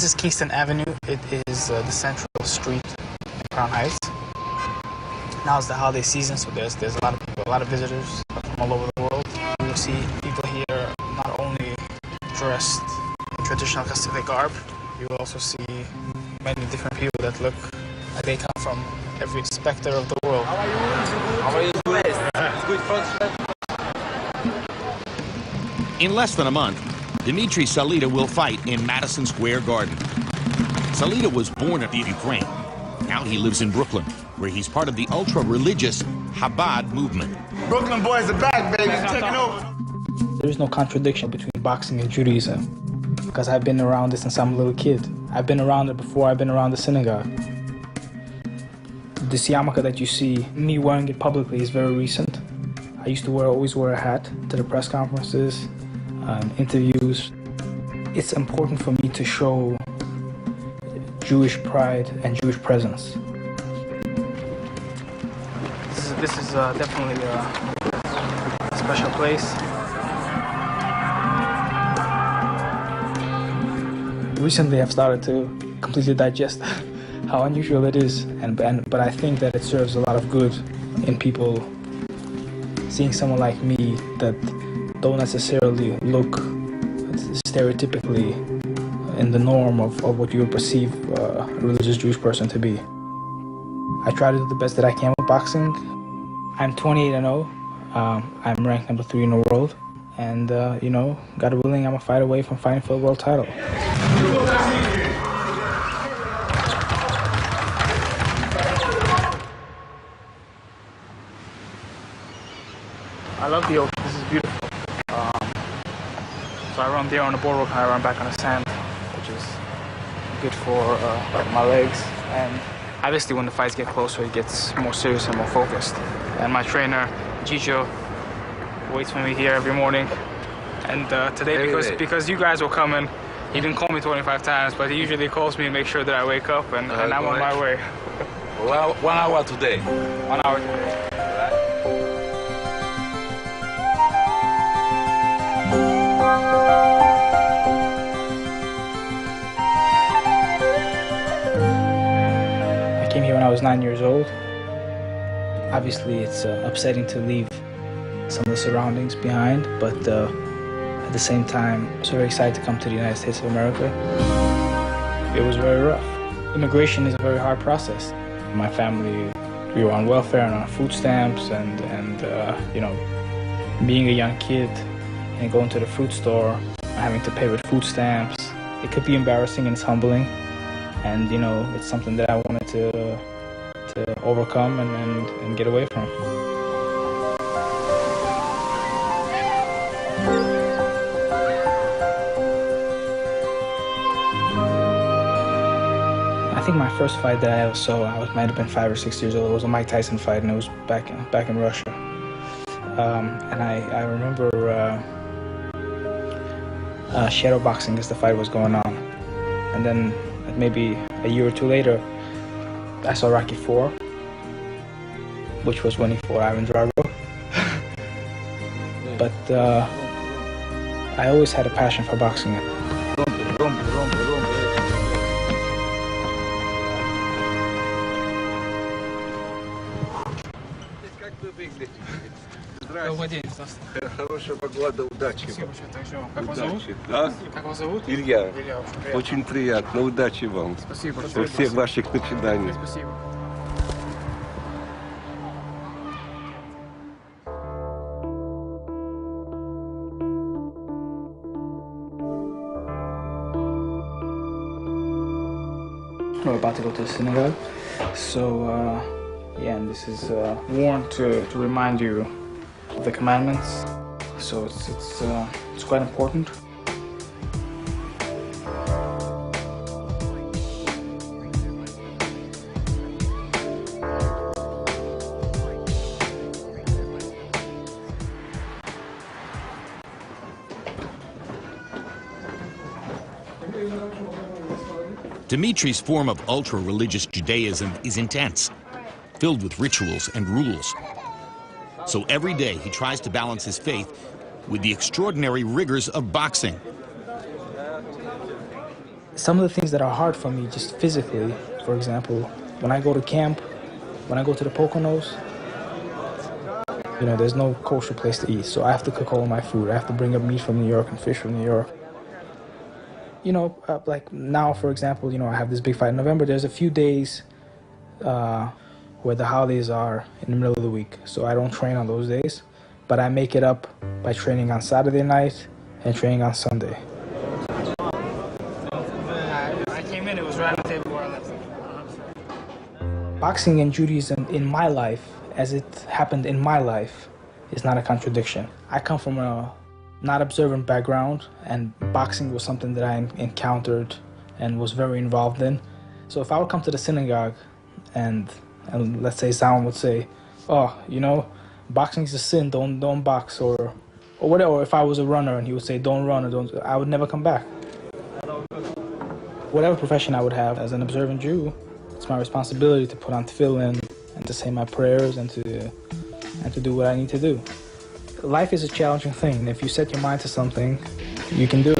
is Kingston Avenue. It is the central street in Crown Heights. Now it's the holiday season, so there's a lot of people, a lot of visitors from all over the world. You will see people here not only dressed in traditional Hasidic garb, you will also see many different people that look like they come from every specter of the world. How are you? How are you doing? It's good for In less than a month, Dmitry Salita will fight in Madison Square Garden. Salita was born in Ukraine. Now he lives in Brooklyn, where he's part of the ultra-religious Chabad movement. Brooklyn boys are back, baby. Taking over. There is no contradiction between boxing and Judaism, because I've been around it since I'm a little kid. I've been around it before I've been around the synagogue. This yarmulke that you see me wearing it publicly is very recent. I used to always wear a hat to the press conferences, interviews. It's important for me to show Jewish pride and Jewish presence. This is definitely a special place. Recently, I've started to completely digest how unusual it is, but I think that it serves a lot of good in people seeing someone like me that don't necessarily look stereotypically in the norm of what you would perceive a religious Jewish person to be. I try to do the best that I can with boxing. I'm 28-0. I'm ranked number 3 in the world. And, you know, God willing, I'm a fight away from fighting for a world title. I love the ocean. This is beautiful. So I run there on the boardwalk and I run back on the sand, which is good for my legs. And obviously when the fights get closer, it gets more serious and more focused. And my trainer, Gijo, waits for me here every morning. And today, because you guys were coming, he didn't call me 25 times, but he usually calls me and makes sure that I wake up, and I'm on my way. Well, 1 hour today. 1 hour today. I came here when I was 9 years old. Obviously, it's upsetting to leave some of the surroundings behind, but at the same time, I was very excited to come to the United States of America. It was very rough. Immigration is a very hard process. My family, we were on welfare and on food stamps, and you know, being a young kid and going to the fruit store, having to pay with food stamps, it could be embarrassing and it's humbling. And you know, it's something that I wanted to overcome and get away from. I think my first fight that I ever saw, might have been 5 or 6 years old. It was a Mike Tyson fight, and it was back in Russia. And I remember shadow boxing as the fight was going on. And then maybe a year or two later, I saw Rocky IV, which was when he fought Ivan Drago. But I always had a passion for boxing. Хорошая погода, удачи. Спасибо, как вас зовут? А? Как вас зовут? Илья. Илья, Очень приятно, удачи вам. Спасибо. Во всех ваших начинаниях. Спасибо. We're about to go to the synagogue, so yeah, and this is worn to remind you of the commandments. So it's quite important. Dmitry's form of ultra-religious Judaism is intense, filled with rituals and rules. So every day he tries to balance his faith with the extraordinary rigors of boxing. some of the things that are hard for me just physically, for example, when I go to camp, when I go to the Poconos, you know, there's no kosher place to eat, so I have to cook all my food. I have to bring up meat from New York and fish from New York. You know, like now, for example, you know, I have this big fight in November. There's a few days where the holidays are in the middle of the week, so I don't train on those days, but I make it up by training on Saturday night and training on Sunday. I came in, it was right on the table where I left it. Boxing and Judaism in my life, as it happened in my life, is not a contradiction. I come from a not observant background, and boxing was something that I encountered and was very involved in. So if I would come to the synagogue and let's say Zalman would say, oh, you know, boxing is a sin, don't box, or whatever. Or if I was a runner and he would say, don't run, or don't, I would never come back. Whatever profession I would have as an observant Jew, it's my responsibility to put on tefillin and to say my prayers and to do what I need to do. Life is a challenging thing. If you set your mind to something, you can do it.